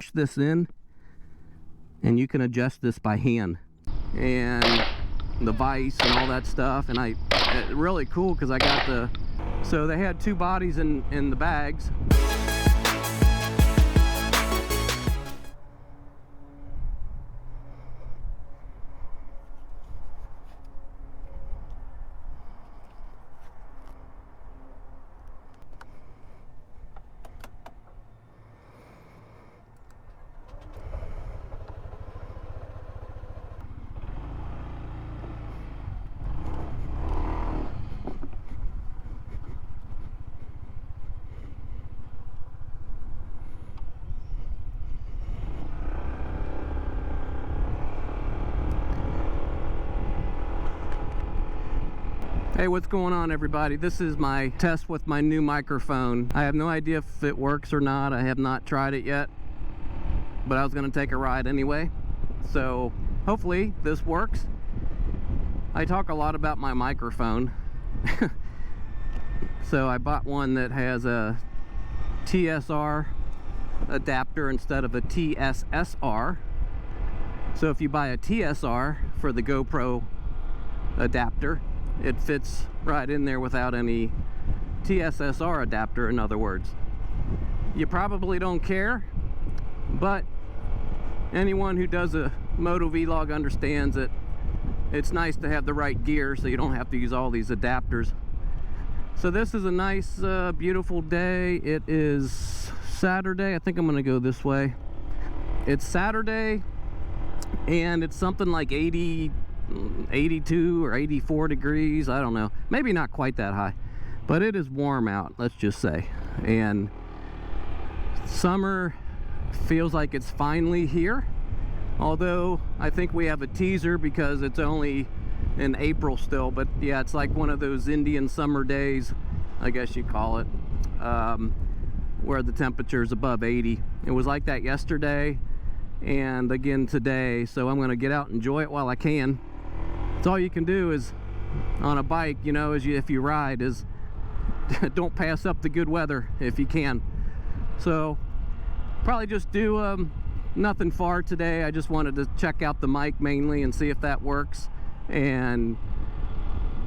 push this in, and you can adjust this by hand, and the vise and all that stuff. And really cool because I got the, so they had 2 bodies in the bags. Hey, what's going on, everybody? This is my test with my new microphone. I have no idea if it works or not. I have not tried it yet, but I was going to take a ride anyway. So hopefully this works. I talk a lot about my microphone. So I bought one that has a TSR adapter instead of a TSSR. So if you buy a TSR for the GoPro adapter, it fits right in there without any TSSR adapter, in other words. You probably don't care, but anyone who does a moto vlog understands that it's nice to have the right gear so you don't have to use all these adapters. So this is a nice, beautiful day. It is Saturday. I think I'm gonna go this way. It's Saturday, and it's something like 82 or 84 degrees. I don't know, maybe not quite that high, but it is warm out, let's just say. And summer feels like it's finally here, although I think we have a teaser because it's only in April still. But yeah, it's like one of those Indian summer days, I guess you call it, where the temperature is above 80. It was like that yesterday and again today, so I'm going to get out and enjoy it while I can. It's all you can do is on a bike, you know, if you ride, is don't pass up the good weather if you can. So probably just do nothing far today. I just wanted to check out the mic mainly and see if that works, and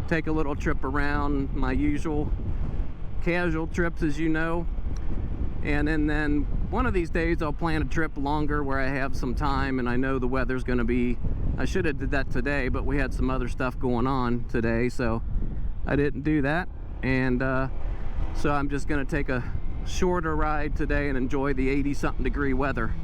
take a little trip around, my usual casual trips, as you know. And then one of these days I'll plan a trip longer where I have some time and I know the weather's going to be, I should have did that today, but we had some other stuff going on today, so I didn't do that. And so I'm just going to take a shorter ride today and enjoy the 80-something degree weather.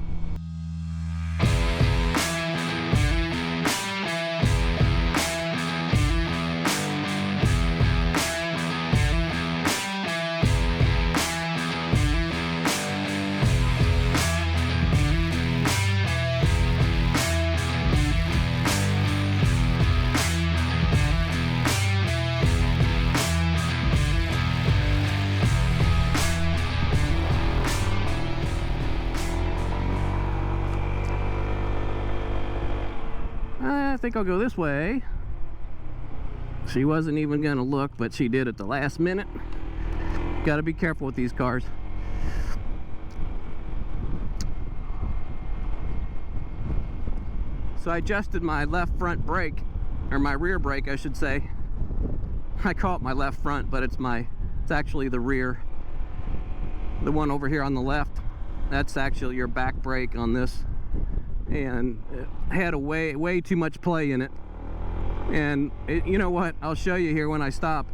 I think I'll go this way. She wasn't even gonna look, but she did at the last minute. Got to be careful with these cars. So I adjusted my left front brake, or my rear brake I should say. I call it my left front, but it's actually the rear. The one over here on the left, that's actually your back brake on this. And it had way too much play in it. And you know what, I'll show you here when I stop,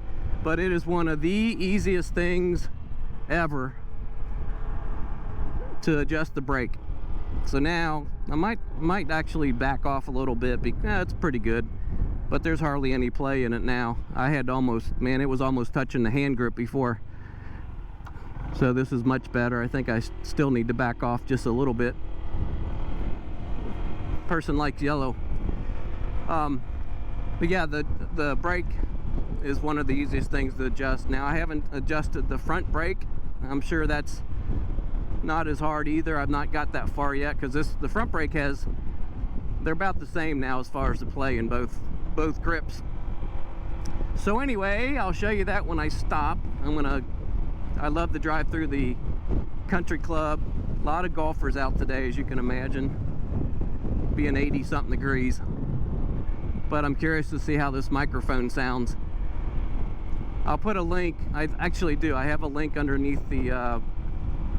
but it is one of the easiest things ever to adjust the brake. So now I might actually back off a little bit because it's pretty good, but there's hardly any play in it now. I had almost, man, it was almost touching the hand grip before. So this is much better. I think I still need to back off just a little bit. Person likes yellow. But yeah, the brake is one of the easiest things to adjust. Now I haven't adjusted the front brake. I'm sure that's not as hard either. I've not got that far yet because the front brake they're about the same now as far as the play in both grips. So anyway, I'll show you that when I stop. I love to drive through the country club A lot of golfers out today, as you can imagine, being 80 something degrees. But I'm curious to see how this microphone sounds. I'll put a link. I actually do. I have a link underneath the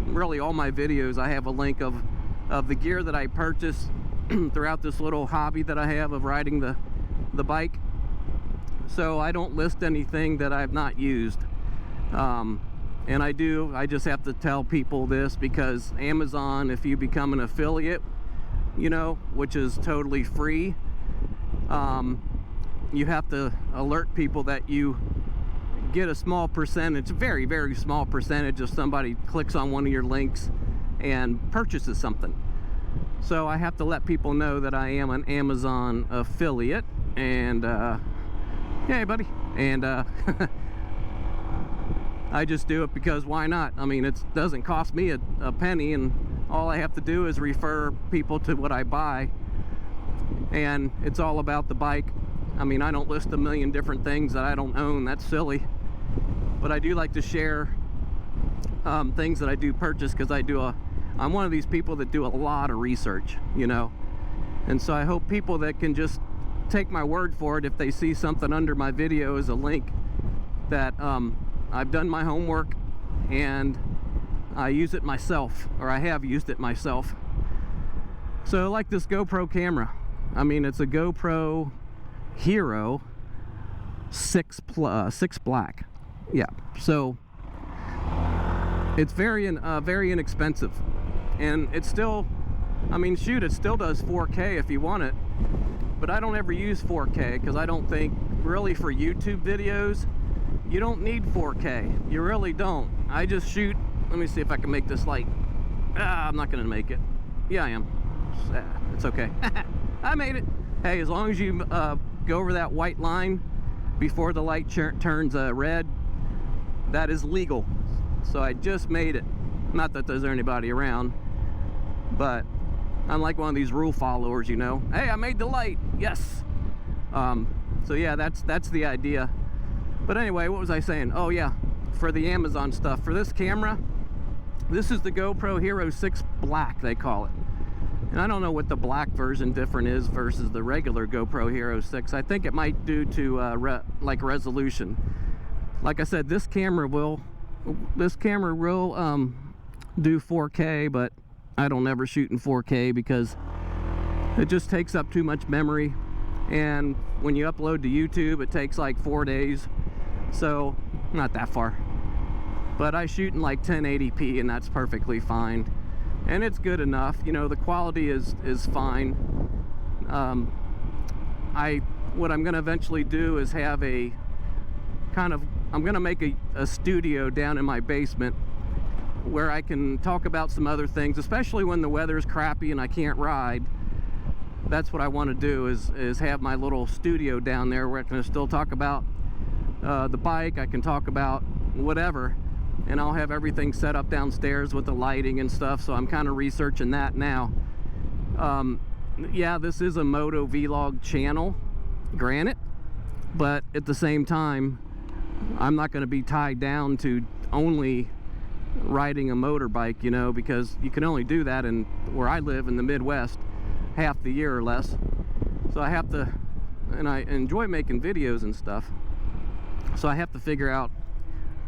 really all my videos. I have a link of the gear that I purchased throughout this little hobby that I have of riding the bike. So I don't list anything that I've not used. And I just have to tell people this because Amazon, if you become an affiliate, you know, which is totally free, you have to alert people that you get a small percentage, very, very small percentage, if somebody clicks on one of your links and purchases something. So I have to let people know that I am an Amazon affiliate, and hey buddy, and I just do it because why not? I mean, it doesn't cost me a penny, and all I have to do is refer people to what I buy, and it's all about the bike. I mean, I don't list a million different things that I don't own. That's silly. But I do like to share things that I do purchase, because I'm one of these people that do a lot of research, you know. And so I hope people that can just take my word for it, if they see something under my video as a link, that I've done my homework and I use it myself, or I have used it myself. So like this GoPro camera, I mean, it's a GoPro Hero 6 Black. Yeah, so it's very inexpensive, and it's still, I mean, shoot, it still does 4K if you want it, but I don't ever use 4K because I don't think really for YouTube videos you don't need 4K. You really don't. I just shoot. Let me see if I can make this light. I'm not gonna make it. Yeah, I am. It's okay. I made it. Hey, as long as you go over that white line before the light turns red, that is legal. So I just made it. Not that there's anybody around, but I'm like one of these rule followers, you know. Hey, I made the light. Yes. So yeah, that's the idea. But anyway, what was I saying? Oh yeah, for the Amazon stuff. For this camera, this is the GoPro Hero 6 Black, they call it. And I don't know what the black version different is versus the regular GoPro Hero 6. I think it might due to like resolution. Like I said, this camera will do 4K, but I don't ever shoot in 4K because it just takes up too much memory, and when you upload to YouTube it takes like 4 days, so not that far. But I shoot in like 1080p, and that's perfectly fine, and it's good enough. You know, the quality is fine. What I'm gonna eventually do is have a kind of, I'm gonna make a studio down in my basement where I can talk about some other things, especially when the weather's crappy and I can't ride. That's what I want to do, is have my little studio down there where I can still talk about the bike. I can talk about whatever, and I'll have everything set up downstairs with the lighting and stuff. So I'm kind of researching that now. Yeah, this is a moto vlog channel, granted, but at the same time I'm not going to be tied down to only riding a motorbike, you know, because you can only do that in where I live in the Midwest half the year or less. So I have to, and I enjoy making videos and stuff, so I have to figure out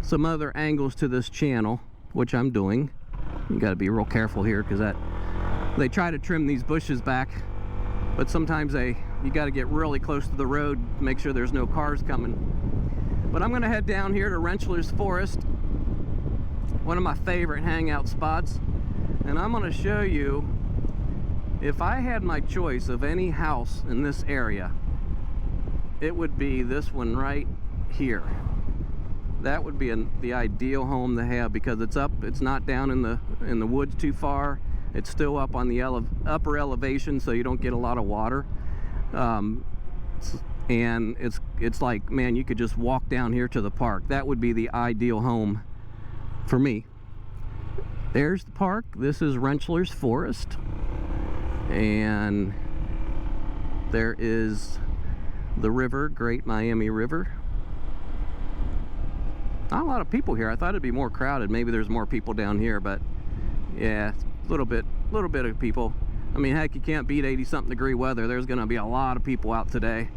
some other angles to this channel, which I'm doing. You got to be real careful here because they try to trim these bushes back, but sometimes you got to get really close to the road to make sure there's no cars coming. But I'm gonna head down here to Rentschler's Forest, one of my favorite hangout spots, and I'm gonna show you, if I had my choice of any house in this area, it would be this one right here. That would be the ideal home to have, because it's up, it's not down in the woods too far. It's still up on the upper elevation, so you don't get a lot of water. And it's like, man, you could just walk down here to the park. That would be the ideal home for me. There's the park. This is Rentschler's Forest, and there is the Great Miami River. Not a lot of people here. I thought it'd be more crowded. Maybe there's more people down here, but Yeah, a little bit of people. I mean, heck, you can't beat 80-something degree weather. There's going to be a lot of people out today.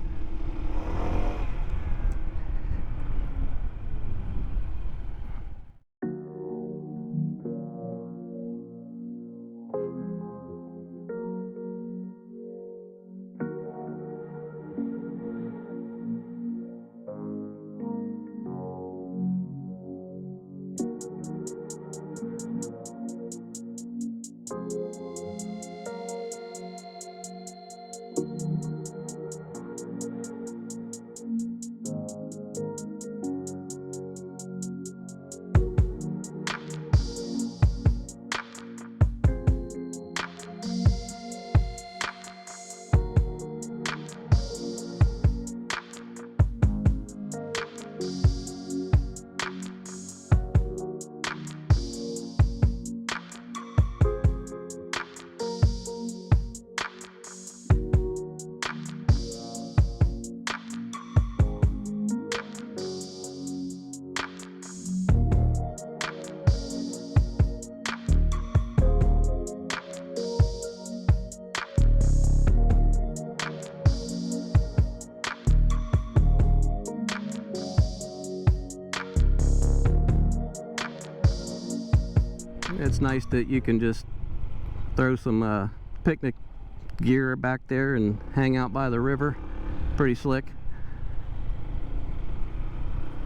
It's nice that you can just throw some picnic gear back there and hang out by the river. Pretty slick.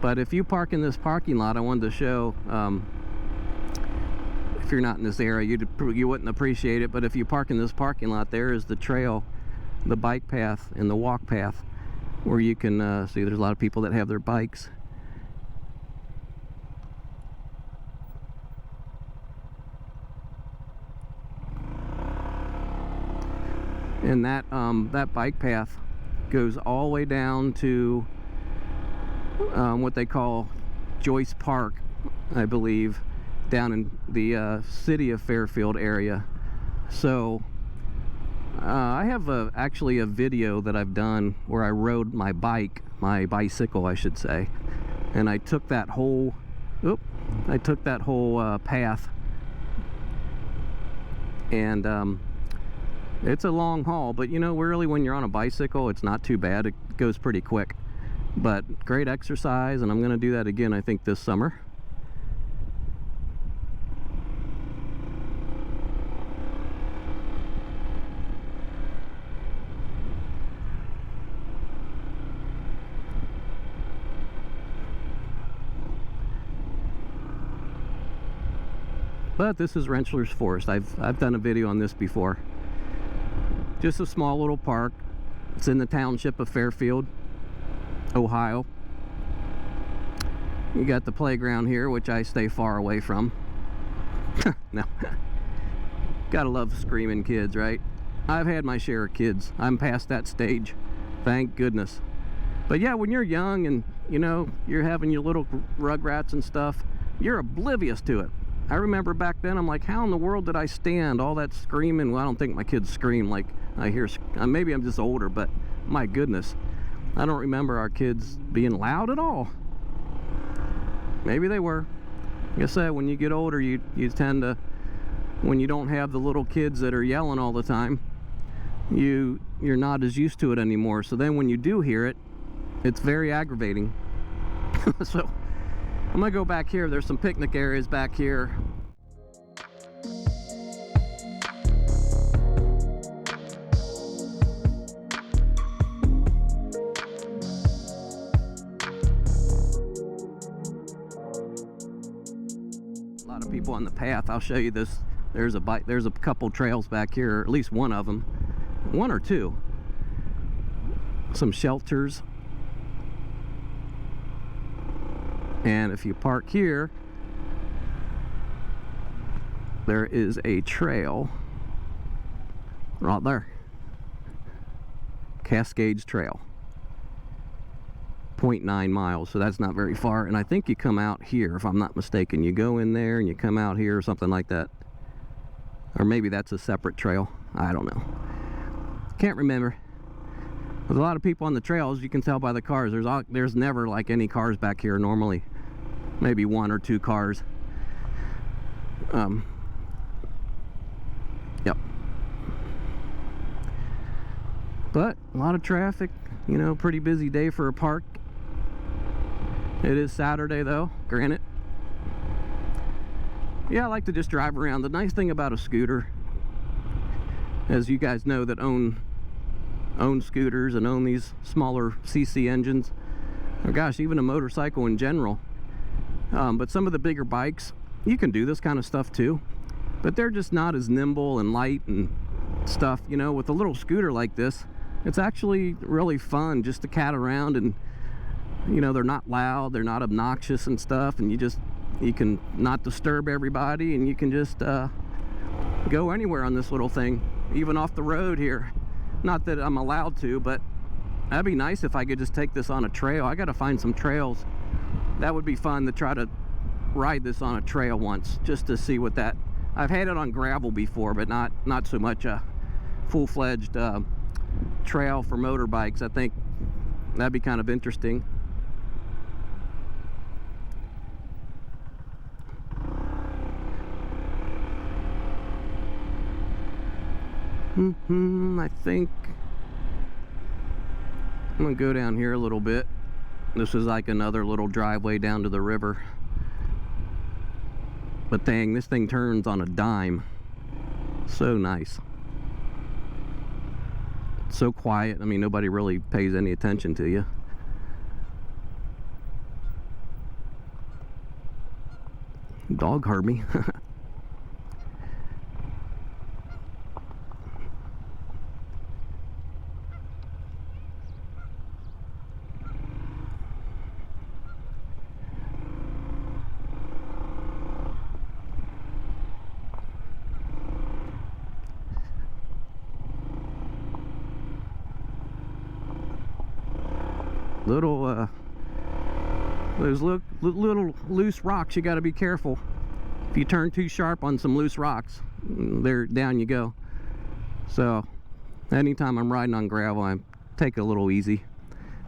But if you park in this parking lot, I wanted to show, if you're not in this area, you wouldn't appreciate it, but if you park in this parking lot, there is the trail, the bike path and the walk path, where you can see there's a lot of people that have their bikes. And that bike path goes all the way down to what they call Joyce Park, I believe, down in the city of Fairfield area. So I have actually a video that I've done where I rode my bicycle, I should say, and I took that whole path, and it's a long haul, but you know, really when you're on a bicycle, it's not too bad. It goes pretty quick, but great exercise, and I'm going to do that again, I think, this summer. But this is Rentschler's Forest. I've done a video on this before. Just a small little park. It's in the township of Fairfield, Ohio. You got the playground here, which I stay far away from. No. Gotta love screaming kids, right? I've had my share of kids. I'm past that stage, thank goodness. But yeah, when you're young and you know you're having your little rugrats and stuff, you're oblivious to it. I remember back then, I'm like, how in the world did I stand all that screaming? Well, I don't think my kids scream like I hear. Maybe I'm just older, but my goodness, I don't remember our kids being loud at all. Maybe they were. Like I said, when you get older, you tend to, when you don't have the little kids that are yelling all the time, you're not as used to it anymore. So then when you do hear it, it's very aggravating. So I'm gonna go back here. There's some picnic areas back here. A lot of people on the path. I'll show you this. There's a couple trails back here, or at least one of them, one or two. Some shelters. And if you park here, there is a trail right there. Cascades Trail. 0.9 miles, so that's not very far. And I think you come out here, if I'm not mistaken. You go in there and you come out here or something like that. Or maybe that's a separate trail. I don't know. Can't remember. There's a lot of people on the trails. You can tell by the cars. There's never like any cars back here normally. Maybe one or two cars. Yep. But a lot of traffic, you know, pretty busy day for a park. It is Saturday though, granted. Yeah, I like to just drive around. The nice thing about a scooter, as you guys know that own scooters and own these smaller CC engines, or gosh, even a motorcycle in general, but some of the bigger bikes, you can do this kind of stuff too, but they're just not as nimble and light and stuff. You know, with a little scooter like this, it's actually really fun just to cat around, and you know, they're not loud, they're not obnoxious and stuff, and you can not disturb everybody, and you can just go anywhere on this little thing, even off the road here. Not that I'm allowed to, but that'd be nice if I could just take this on a trail. I gotta find some trails. That would be fun to try to ride this on a trail once, just to see what that. I've had it on gravel before, but not so much a full-fledged trail for motorbikes. I think that'd be kind of interesting. I think I'm gonna go down here a little bit. This is like another little driveway down to the river. But dang, this thing turns on a dime. So nice. So quiet. I mean, nobody really pays any attention to you. Dog heard me. Those little loose rocks, you got to be careful. If you turn too sharp on some loose rocks, there down you go. So anytime I'm riding on gravel, I take it a little easy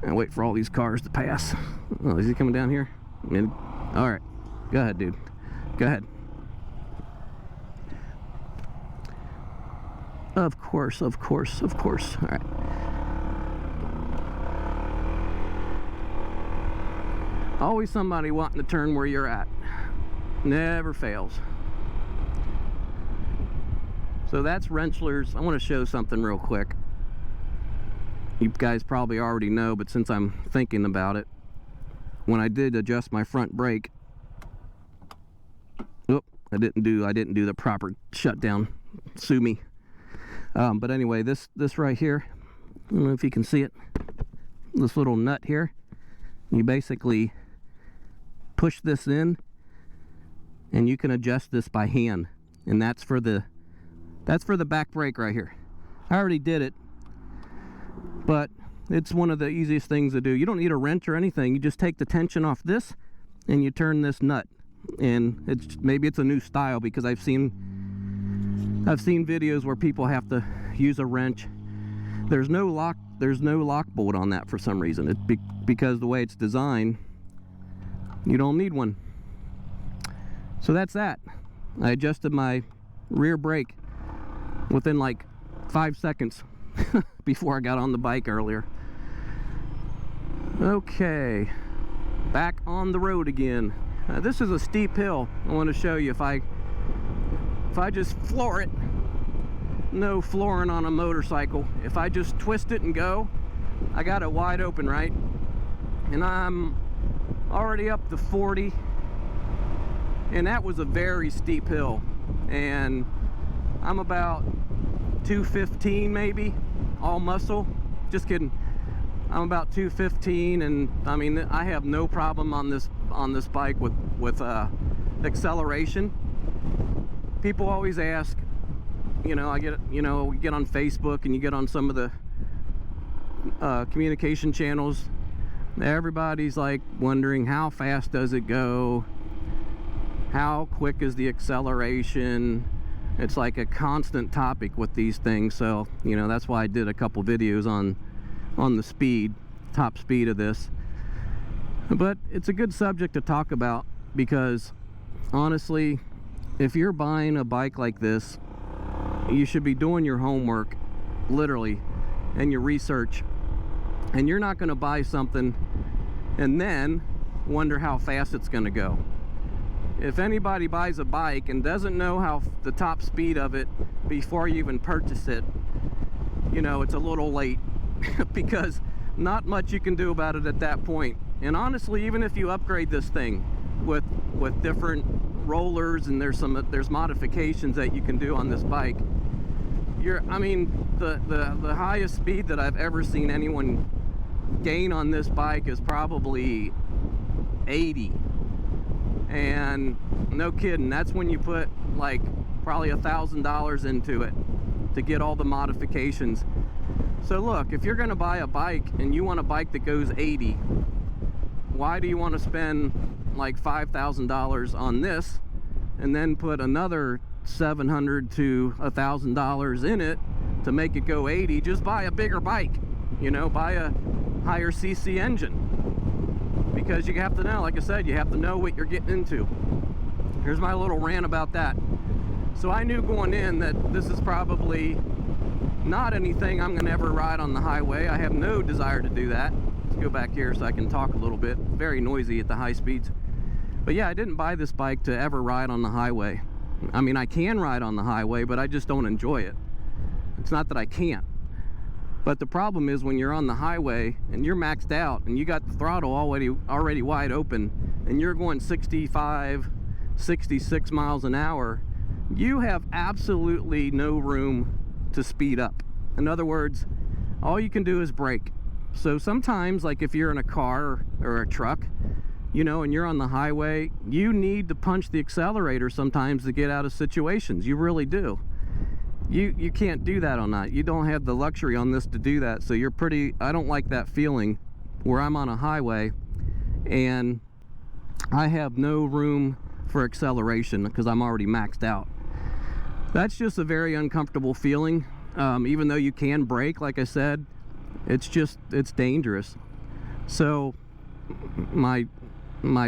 and wait for all these cars to pass. Oh, is he coming down here? All right, go ahead, dude, go ahead. Of course. All right. Always somebody wanting to turn where you're at. Never fails. So that's Rentschler's. I want to show something real quick. You guys probably already know, but since I'm thinking about it, when I did adjust my front brake, I didn't do the proper shutdown. Sue me. But anyway, this right here, I don't know if you can see it. This little nut here, you basically push this in, and you can adjust this by hand, and that's for the back brake right here. I already did it, but it's one of the easiest things to do. You don't need a wrench or anything. You just take the tension off this and you turn this nut, and maybe it's a new style, because I've seen videos where people have to use a wrench. There's no lock bolt on that for some reason. Because the way it's designed, you don't need one. So that's that. I adjusted my rear brake within like 5 seconds before I got on the bike earlier. Okay, back on the road again. This is a steep hill. I want to show you if I just floor it. No flooring on a motorcycle. If I just twist it and go, I got it wide open, right? And I'm already up to 40, and that was a very steep hill, and I'm about 215 maybe, all muscle. Just kidding. I'm about 215, and I mean, I have no problem on this bike with acceleration. People always ask, you know, we get on Facebook and you get on some of the communication channels. Everybody's like wondering, how fast does it go? How quick is the acceleration? It's like a constant topic with these things. So, you know, that's why I did a couple videos on the top speed of this. But it's a good subject to talk about, because honestly, if you're buying a bike like this, you should be doing your homework, literally, and your research. And you're not going to buy something and then wonder how fast it's going to go. If anybody buys a bike and doesn't know how the top speed of it before you even purchase it, you know, it's a little late because not much you can do about it at that point. And honestly, even if you upgrade this thing with different rollers, and there's modifications that you can do on this bike, I mean, the highest speed that I've ever seen anyone gain on this bike is probably 80. And no kidding, that's when you put like probably $1,000 into it to get all the modifications. So look, if you're gonna buy a bike and you want a bike that goes 80, why do you want to spend like $5,000 on this and then put another $700 to $1,000 in it to make it go 80? Just buy a bigger bike, you know, buy a higher CC engine, because you have to know, like I said, you have to know what you're getting into. Here's my little rant about that. So I knew going in that this is probably not anything I'm going to ever ride on the highway. I have no desire to do that. Let's go back here so I can talk a little bit. Very noisy at the high speeds. But yeah, I didn't buy this bike to ever ride on the highway. I mean, I can ride on the highway, but I just don't enjoy it. It's not that I can't. But the problem is when you're on the highway and you're maxed out and you got the throttle already wide open and you're going 65, 66 miles an hour, you have absolutely no room to speed up. In other words, all you can do is brake. So sometimes, like if you're in a car or a truck, you know, and you're on the highway, you need to punch the accelerator sometimes to get out of situations. You really do. You can't do that on that. You don't have the luxury on this to do that. So you're I don't like that feeling where I'm on a highway and I have no room for acceleration because I'm already maxed out. That's just a very uncomfortable feeling. Even though you can brake, like I said, it's dangerous. So my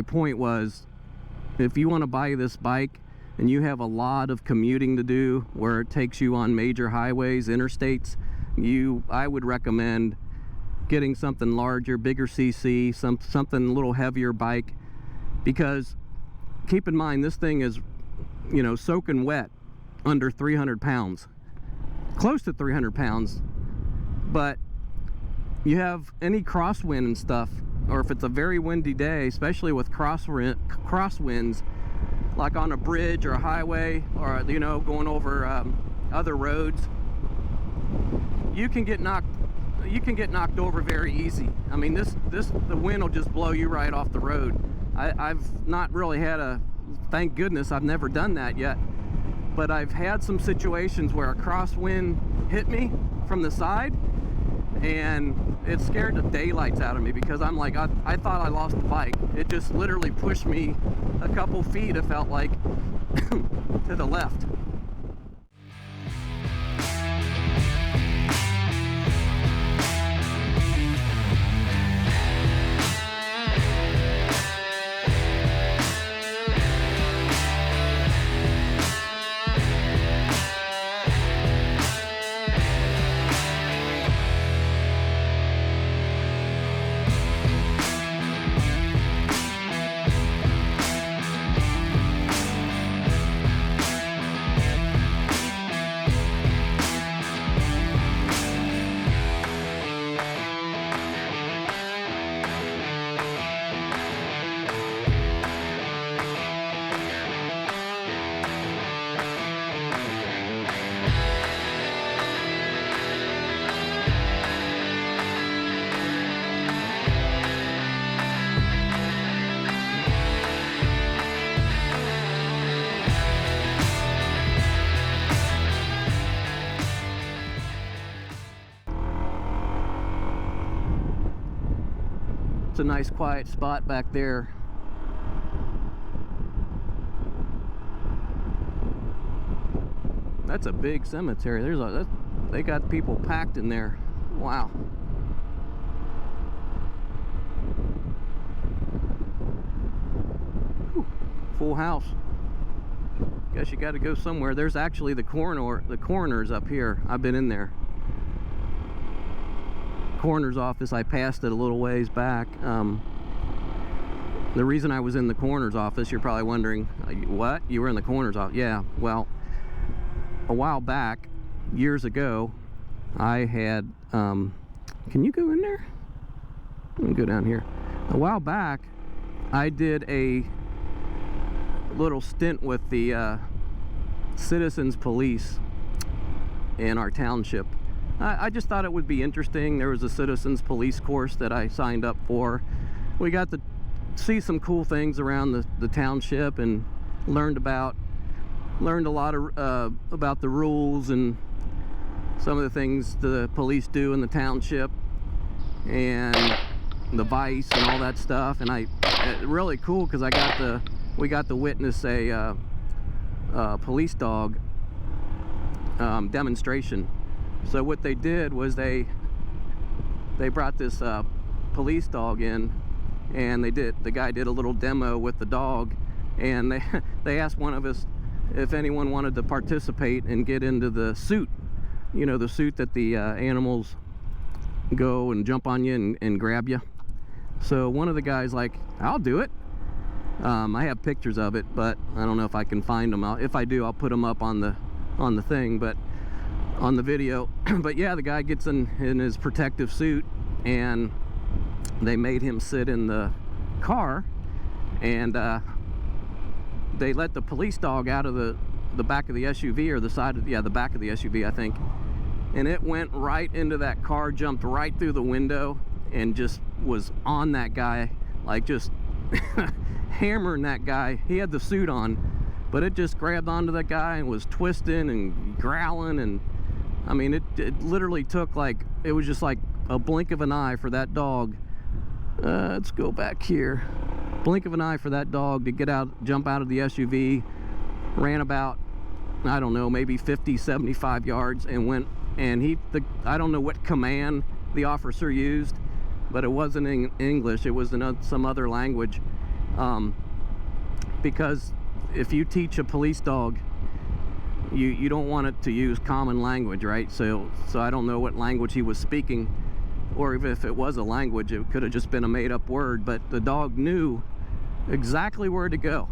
point was, if you want to buy this bike and you have a lot of commuting to do where it takes you on major highways, interstates, I would recommend getting something larger, bigger CC, something a little heavier bike, because keep in mind, this thing is, you know, soaking wet under 300 pounds, close to 300 pounds. But you have any crosswind and stuff, or if it's a very windy day, especially with crosswinds, like on a bridge or a highway, or, you know, going over other roads, you can get knocked over very easy. I mean, the wind will just blow you right off the road. I've not really had thank goodness I've never done that yet, but I've had some situations where a crosswind hit me from the side and it scared the daylights out of me, because I'm like, I thought I lost the bike. It just literally pushed me a couple feet, it felt like, to the left. It's a nice quiet spot back there. That's a big cemetery. They got people packed in there. Wow. Whew. Full house. Guess you got to go somewhere. There's actually the coroner's up here. I've been in there. Coroner's office. I passed it a little ways back. The reason I was in the coroner's office, you're probably wondering, what? You were in the coroner's office? Yeah, well, a while back, years ago, I had, can you go in there? Let me go down here. A while back, I did a little stint with the citizens police in our township. I just thought it would be interesting. There was a citizens police course that I signed up for. We got to see some cool things around the township and learned a lot of, about the rules and some of the things the police do in the township and the vice and all that stuff. And really cool because we got to witness a police dog demonstration. So what they did was they brought this police dog in, and the guy did a little demo with the dog, and they asked one of us if anyone wanted to participate and get into the suit, you know, the suit that the animals go and jump on you and grab you. So one of the guys like, I'll do it. I have pictures of it, but I don't know if I can find them. If I do, I'll put them up on the thing, but on the video. But yeah, the guy gets in his protective suit, and they made him sit in the car, and they let the police dog out of the back of the SUV, or the side of, yeah, the back of the SUV, I think, and it went right into that car, jumped right through the window, and just was on that guy, like just hammering that guy. He had the suit on, but it just grabbed onto that guy and was twisting and growling, and I mean, it literally took, like, it was just like a blink of an eye for that dog. Let's go back here. Blink of an eye for that dog to get out, jump out of the SUV, ran about, I don't know, maybe 50, 75 yards, and went, and I don't know what command the officer used, but it wasn't in English, it was in some other language. Because if you teach a police dog, you don't want it to use common language, right? So I don't know what language he was speaking, or if it was a language, it could have just been a made-up word, but the dog knew exactly where to go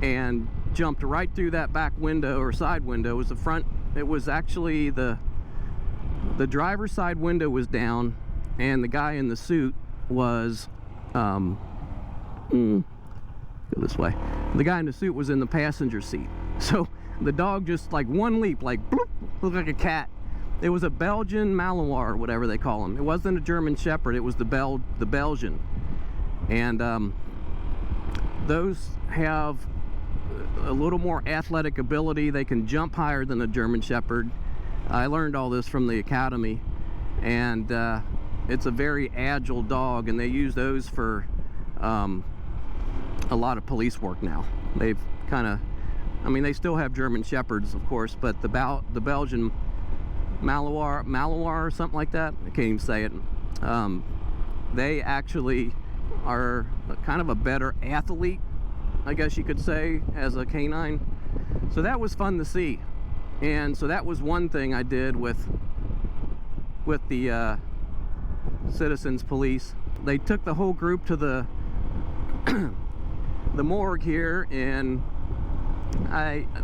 and jumped right through that back window or side window. It was the front, it was actually the driver's side window was down, and the guy in the suit was go this way. The guy in the suit was in the passenger seat. So the dog just, like, one leap, like bloop, looked like a cat. It was a Belgian Malinois, whatever they call them. It wasn't a German Shepherd, it was the Belgian. And those have a little more athletic ability. They can jump higher than a German Shepherd. I learned all this from the academy, and it's a very agile dog, and they use those for a lot of police work now. They've kind of, I mean, they still have German Shepherds, of course, but the Belgian Malinois or something like that, I can't even say it, they actually are kind of a better athlete, I guess you could say, as a canine. So that was fun to see. And so that was one thing I did with the citizens police. They took the whole group to the the morgue here, and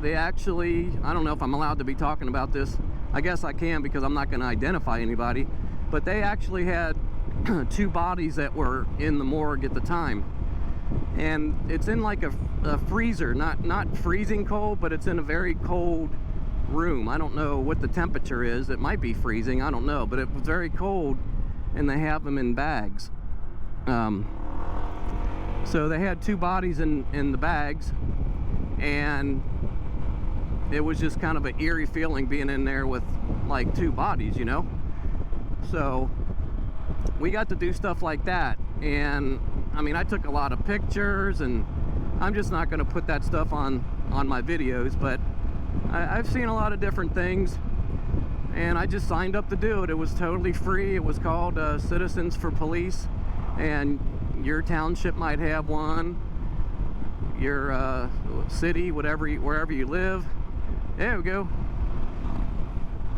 they actually, I don't know if I'm allowed to be talking about this. I guess I can, because I'm not going to identify anybody, but they actually had two bodies that were in the morgue at the time, and it's in like a freezer, not freezing cold, but it's in a very cold room. I don't know what the temperature is. It might be freezing, I don't know, but it was very cold, and they have them in bags. So they had two bodies in the bags, and it was just kind of an eerie feeling being in there with like two bodies, you know. So we got to do stuff like that, and I mean, I took a lot of pictures, and I'm just not going to put that stuff on my videos, but I've seen a lot of different things, and I just signed up to do it. It was totally free. It was called Citizens for Police, and your township might have one, your city, wherever you live. There we go.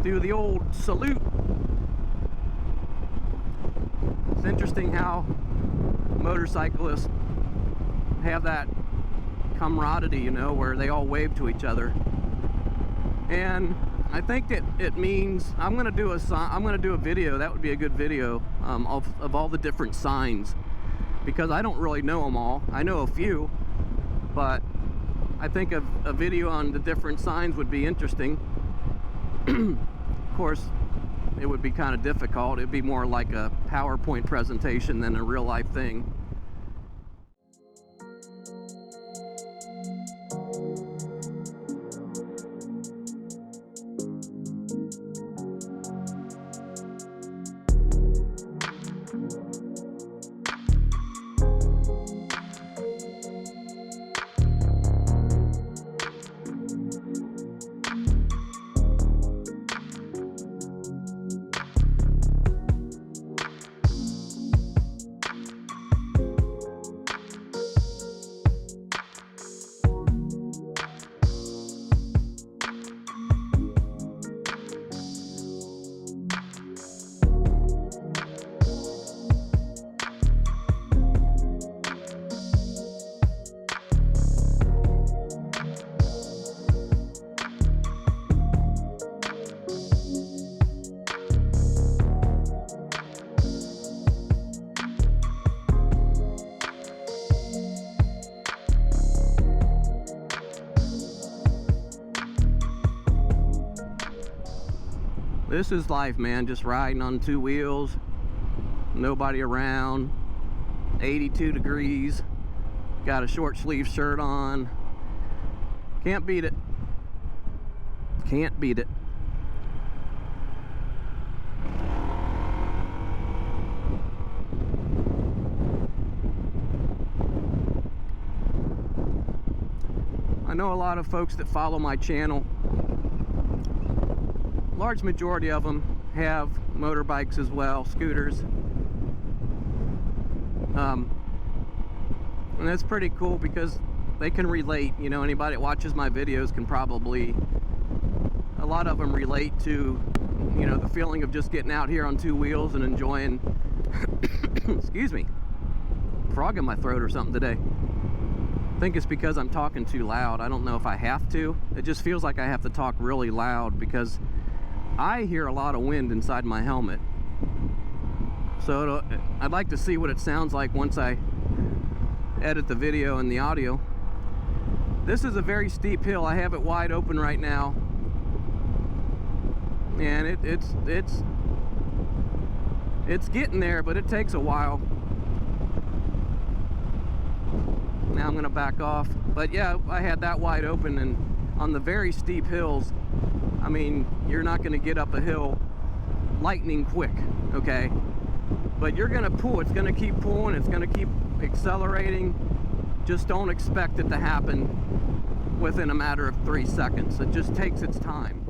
Do the old salute. It's interesting how motorcyclists have that camaraderie, you know, where they all wave to each other. And I think it means I'm gonna do a video. That would be a good video of all the different signs, because I don't really know them all. I know a few, but I think a video on the different signs would be interesting. Of course, it would be kind of difficult. It'd be more like a PowerPoint presentation than a real life thing. This is life, man. Just riding on two wheels, nobody around, 82 degrees, got a short sleeve shirt on. Can't beat it. Can't beat it. I know a lot of folks that follow my channel. Large majority of them have motorbikes as well, scooters. And that's pretty cool because they can relate. You know, anybody that watches my videos can probably, a lot of them relate to, you know, the feeling of just getting out here on two wheels and enjoying, excuse me, frog in my throat or something today. I think it's because I'm talking too loud. I don't know if I have to. It just feels like I have to talk really loud because I hear a lot of wind inside my helmet. So I'd like to see what it sounds like once I edit the video and the audio. This is a very steep hill. I have it wide open right now, and it's getting there, but it takes a while. Now I'm gonna back off. But yeah, I had that wide open, and on the very steep hills, I mean, you're not gonna get up a hill lightning quick, okay? But you're gonna pull, it's gonna keep pulling, it's gonna keep accelerating. Just don't expect it to happen within a matter of 3 seconds. It just takes its time.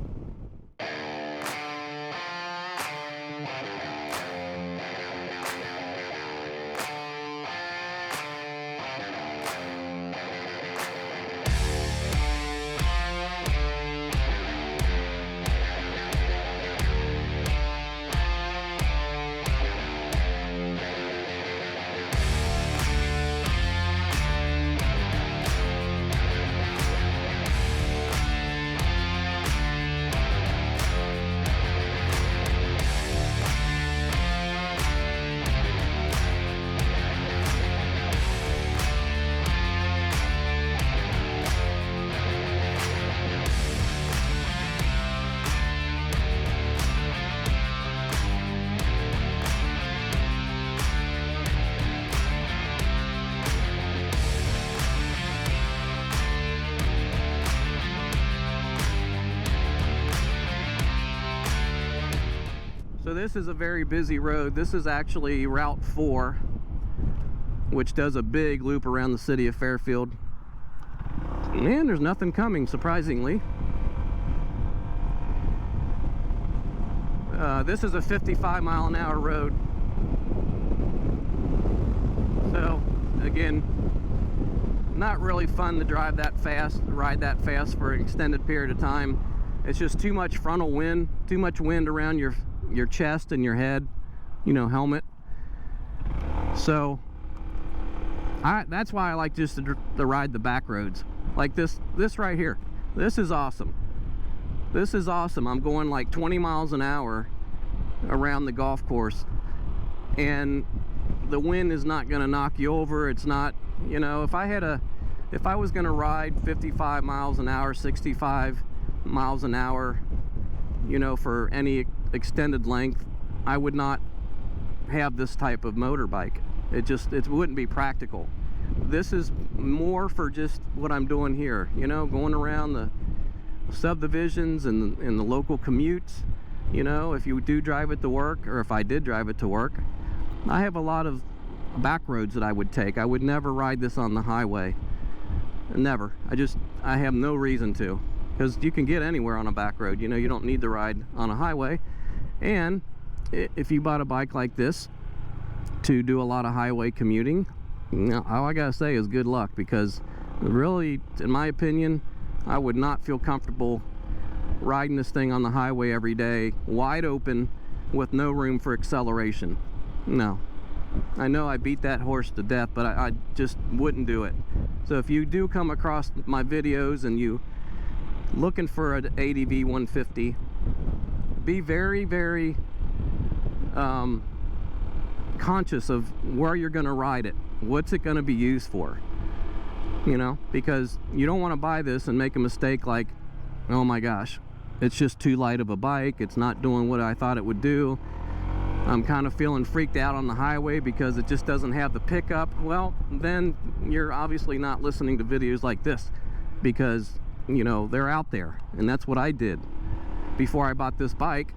So this is a very busy road. This is actually Route 4, which does a big loop around the city of Fairfield. And there's nothing coming, surprisingly. This is a 55-mile-an-hour road. So, again, not really fun to drive that fast, ride that fast for an extended period of time. It's just too much frontal wind, too much wind around your chest and your head, you know, helmet. So that's why I like just to ride the back roads. Like this right here. This is awesome. This is awesome. I'm going like 20 miles an hour around the golf course, and the wind is not going to knock you over. It's not, you know, if I was going to ride 55 miles an hour, 65 miles an hour, you know, for any extended length, I would not have this type of motorbike. It wouldn't be practical. This is more for just what I'm doing here, you know, going around the subdivisions and the local commutes. You know, if you do drive it to work, or if I did drive it to work, I have a lot of back roads that I would take. I would never ride this on the highway. Never. I have no reason to, because you can get anywhere on a back road. You know, you don't need to ride on a highway. And if you bought a bike like this to do a lot of highway commuting, all I gotta say is good luck, because really, in my opinion, I would not feel comfortable riding this thing on the highway every day, wide open, with no room for acceleration. No. I know I beat that horse to death, but I just wouldn't do it. So if you do come across my videos and you looking for an ADV 150, be very, very conscious of where you're going to ride it. What's it going to be used for? You know, because you don't want to buy this and make a mistake like, oh my gosh, it's just too light of a bike, it's not doing what I thought it would do, I'm kind of feeling freaked out on the highway because it just doesn't have the pickup. Well, then you're obviously not listening to videos like this, because, you know, they're out there. And that's what I did. Before I bought this bike,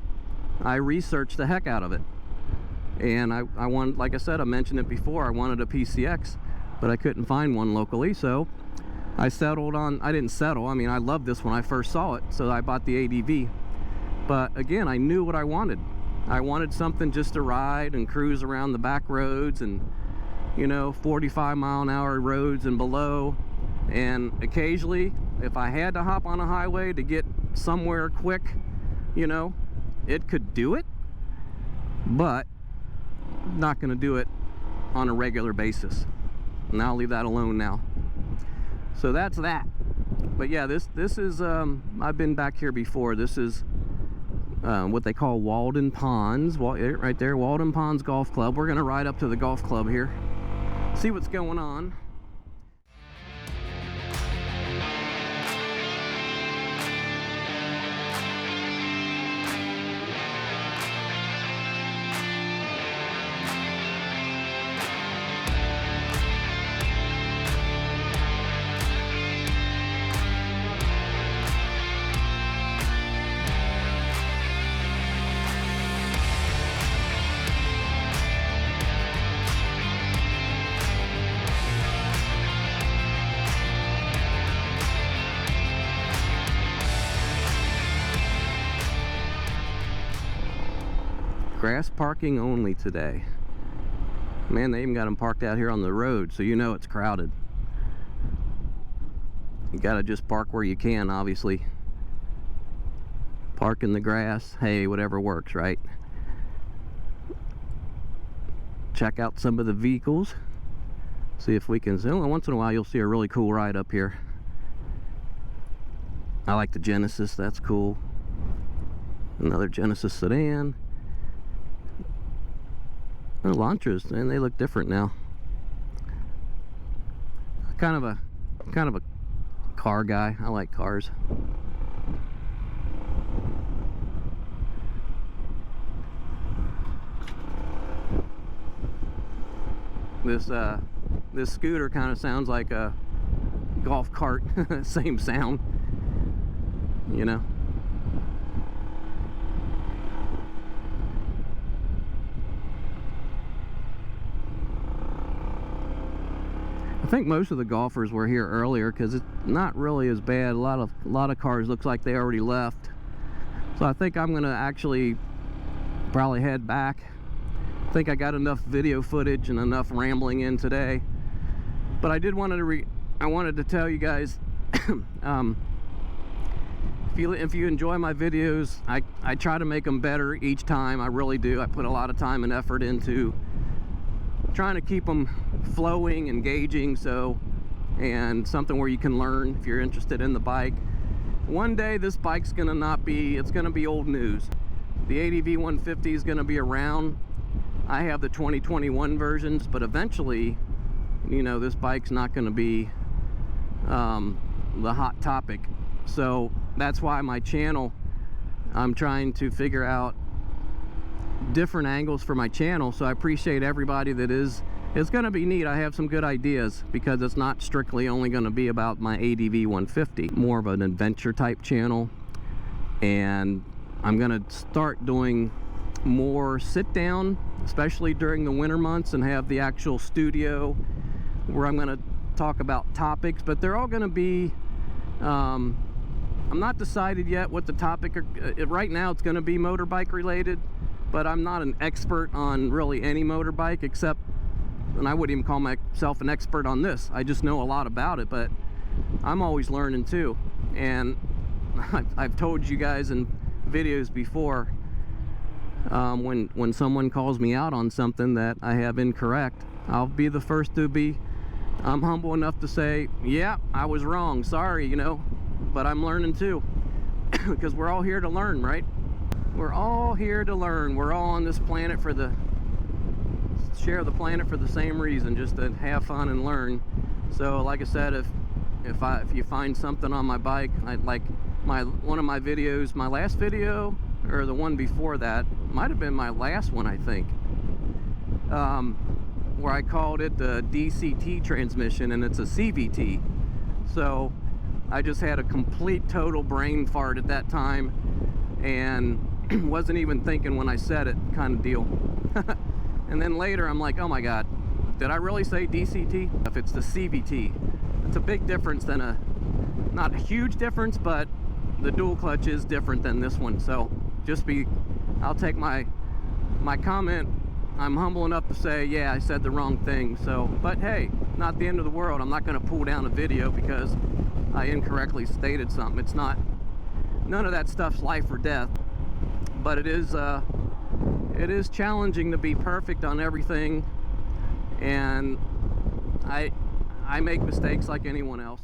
I researched the heck out of it. And I wanted, like I said, I mentioned it before, I wanted a PCX, but I couldn't find one locally, so I settled on, I didn't settle, I mean, I loved this when I first saw it, so I bought the ADV. But again, I knew what I wanted. I wanted something just to ride and cruise around the back roads and, you know, 45-mile-an-hour roads and below. And occasionally, if I had to hop on a highway to get somewhere quick, you know, it could do it, but not going to do it on a regular basis. And I'll leave that alone now. So that's that. But yeah, this is I've been back here before. This is what they call Waldon Ponds, right there, Waldon Ponds Golf Club. We're gonna ride up to the golf club here, see what's going on. Grass parking only today. Man, they even got them parked out here on the road, so you know it's crowded. You gotta just park where you can, obviously. Park in the grass, hey, whatever works, right? Check out some of the vehicles. See if we can, once in a while you'll see a really cool ride up here. I like the Genesis, that's cool. Another Genesis sedan. The Elantras, and they look different now. Kind of a car guy. I like cars. This scooter kind of sounds like a golf cart. Same sound, you know. I think most of the golfers were here earlier because it's not really as bad. A lot of cars looks like they already left. So I think I'm gonna actually probably head back. I think I got enough video footage and enough rambling in today. But I did want to I wanted to tell you guys, if you enjoy my videos, I try to make them better each time. I really do. I put a lot of time and effort into trying to keep them flowing, engaging, and something where you can learn if you're interested in the bike. One day this bike's gonna it's gonna be old news. The ADV 150 is gonna be around. I have the 2021 versions, but eventually, you know, this bike's not gonna be the hot topic. So that's why my channel, I'm trying to figure out different angles for my channel. So I appreciate everybody that is. It's going to be neat. I have some good ideas because it's not strictly only going to be about my ADV 150, more of an adventure type channel. And I'm going to start doing more sit down, especially during the winter months, and have the actual studio where I'm going to talk about topics, but they're all going to be I'm not decided yet what the topic right now. It's going to be motorbike related, but I'm not an expert on really any motorbike, except, and I wouldn't even call myself an expert on this. I just know a lot about it, but I'm always learning too. And I've told you guys in videos before, when someone calls me out on something that I have incorrect, I'll be the first to be, I'm humble enough to say, yeah, I was wrong, sorry, you know, but I'm learning too. Because we're all here to learn, right? We're all here to learn. We're all on this planet share the planet for the same reason, just to have fun and learn. So like I said, if you find something on my bike, like one of my videos, my last video, or the one before that, might have been my last one, I think, where I called it the DCT transmission, and it's a CVT. So I just had a complete total brain fart at that time, and wasn't even thinking when I said it, kind of deal. And then later I'm like, oh my god, did I really say DCT? If it's the CVT, it's a big difference than not a huge difference, but the dual clutch is different than this one. So I'll take my comment. I'm humble enough to say, yeah, I said the wrong thing. So, but hey, not the end of the world. I'm not going to pull down a video because I incorrectly stated something. It's not, none of that stuff's life or death, but it is challenging to be perfect on everything, and I make mistakes like anyone else.